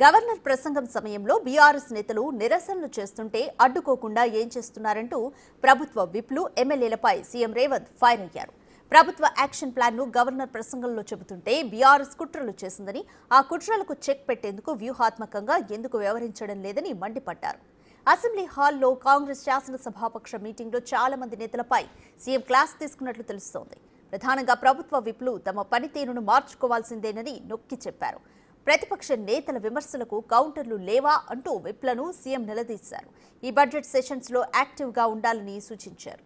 Governor ప్రసంగం సమయంలో BRS నేతలు నిరసనలు చేస్తుంటే అడ్డుకోకుండా ఏం చేస్తున్నారంటూ ప్రభుత్వ విప్లు ఎమ్మెల్యేలపై సీఎం రేవంత్ ఫైర్ అయ్యారు. ప్రభుత్వ యాక్షన్ ప్లాన్ ను గవర్నర్ ప్రసంగంలో చెబుతుంటే బీఆర్ఎస్ కుట్రలు చేసిందని, ఆ కుట్రలకు చెక్ పెట్టేందుకు వ్యూహాత్మకంగా ఎందుకు వ్యవహరించడం లేదని మండిపడ్డారు. అసెంబ్లీ హాల్లో కాంగ్రెస్ శాసనసభాపక్ష మీటింగ్లో చాలా మంది నేతలపై సీఎం క్లాస్ తీసుకున్నట్లు తెలుస్తోంది. ప్రధానంగా ప్రభుత్వ విప్లు తమ పనితీరును మార్చుకోవాల్సిందేనని నొక్కి చెప్పారు. ప్రతిపక్ష నేతల విమర్శలకు కౌంటర్లు లేవా అంటూ విప్లను సీఎం నిలదీశారు. ఈ బడ్జెట్ సెషన్స్ లో యాక్టివ్గా ఉండాలని సూచించారు.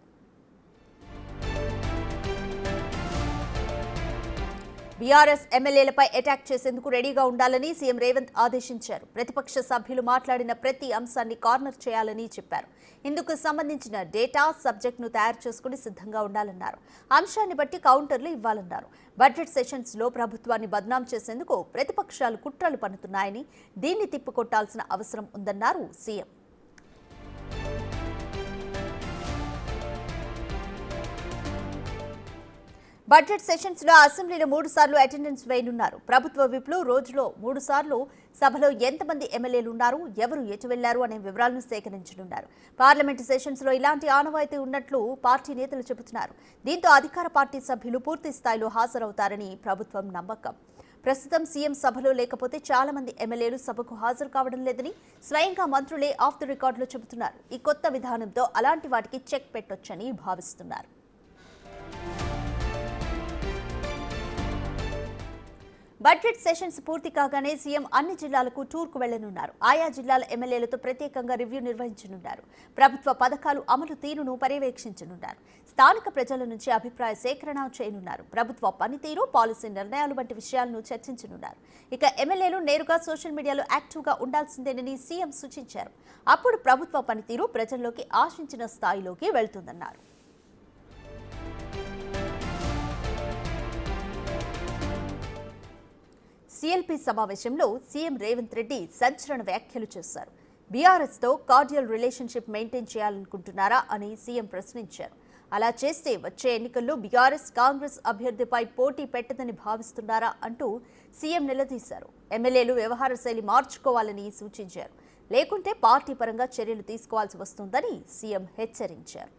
బీఆర్ఎస్ ఎమ్మెల్యేలపై అటాక్ చేసేందుకు రెడీగా ఉండాలని సీఎం రేవంత్ ఆదేశించారు. ప్రతిపక్ష సభ్యులు మాట్లాడిన ప్రతి అంశాన్ని కార్నర్ చేయాలని చెప్పారు. ఇందుకు సంబంధించిన డేటా, సబ్జెక్టును తయారు చేసుకుని సిద్ధంగా ఉండాలన్నారు. అంశాన్ని బట్టి కౌంటర్లు ఇవ్వాలన్నారు. బడ్జెట్ సెషన్స్ లో ప్రభుత్వాన్ని బద్నాం చేసేందుకు ప్రతిపక్షాలు కుట్రలు పన్నుతున్నాయని, దీన్ని తిప్పికొట్టాల్సిన అవసరం ఉందన్నారు సీఎం. బడ్జెట్ సెషన్స్ లో అసెంబ్లీలో 3 సార్లు అటెండెన్స్ వేయనున్నారు. ప్రభుత్వ విప్లు రోజులో 3 సార్లు సభలో ఎంతమంది ఎమ్మెల్యేలు ఉన్నారు, ఎవరు ఎటు వెళ్లారు అనే వివరాలను సేకరించనున్నారు. పార్లమెంటు సెషన్స్ లో ఇలాంటి ఆనవాయితీ ఉన్నట్లు పార్టీ నేతలు చెబుతున్నారు. దీంతో అధికార పార్టీ సభ్యులు పూర్తి స్థాయిలో హాజరవుతారని ప్రభుత్వం నమ్మకం. ప్రస్తుతం సీఎం సభలో లేకపోతే చాలా మంది ఎమ్మెల్యేలు సభకు హాజరు కావడం లేదని స్వయంగా మంత్రులే ఆఫ్ ది రికార్డులో చెబుతున్నారు. ఈ కొత్త విధానంతో అలాంటి వాటికి చెక్ పెట్టొచ్చని భావిస్తున్నారు. బడ్జెట్ సెషన్స్ పూర్తి కాగానే సీఎం అన్ని జిల్లాలకు టూర్కు వెళ్లనున్నారు. ఆయా జిల్లాల ఎమ్మెల్యేలతో ప్రత్యేకంగా రివ్యూ నిర్వహించనున్నారు. ప్రభుత్వ పథకాలు అమలు తీరును పర్యవేక్షించనున్నారు. స్థానిక ప్రజల నుంచి అభిప్రాయ సేకరణ చేయనున్నారు. ప్రభుత్వ పనితీరు, పాలసీ నిర్ణయాలు వంటి విషయాలను చర్చించనున్నారు. ఇక ఎమ్మెల్యేలు నేరుగా సోషల్ మీడియాలో యాక్టివ్గా ఉండాల్సిందేనని సీఎం సూచించారు. అప్పుడు ప్రభుత్వ పనితీరు ప్రజల్లోకి ఆశించిన స్థాయిలోకి వెళ్తుందన్నారు. సీఎల్పీ సమావేశంలో సీఎం రేవంత్ రెడ్డి సంచలన వ్యాఖ్యలు చేశారు. బీఆర్ఎస్ తో కార్డియల్ రిలేషన్షిప్ మెయింటైన్ చేయాలనుకుంటున్నారా అని సీఎం ప్రశ్నించారు. అలా చేస్తే వచ్చే ఎన్నికల్లో బీఆర్ఎస్ కాంగ్రెస్ అభ్యర్థిపై పోటీ పెట్టదని భావిస్తున్నారా అంటూ సీఎం నిలదీశారు. ఎమ్మెల్యేలు వ్యవహార శైలి మార్చుకోవాలని సూచించారు. లేకుంటే పార్టీ పరంగా చర్యలు తీసుకోవాల్సి వస్తుందని సీఎం హెచ్చరించారు.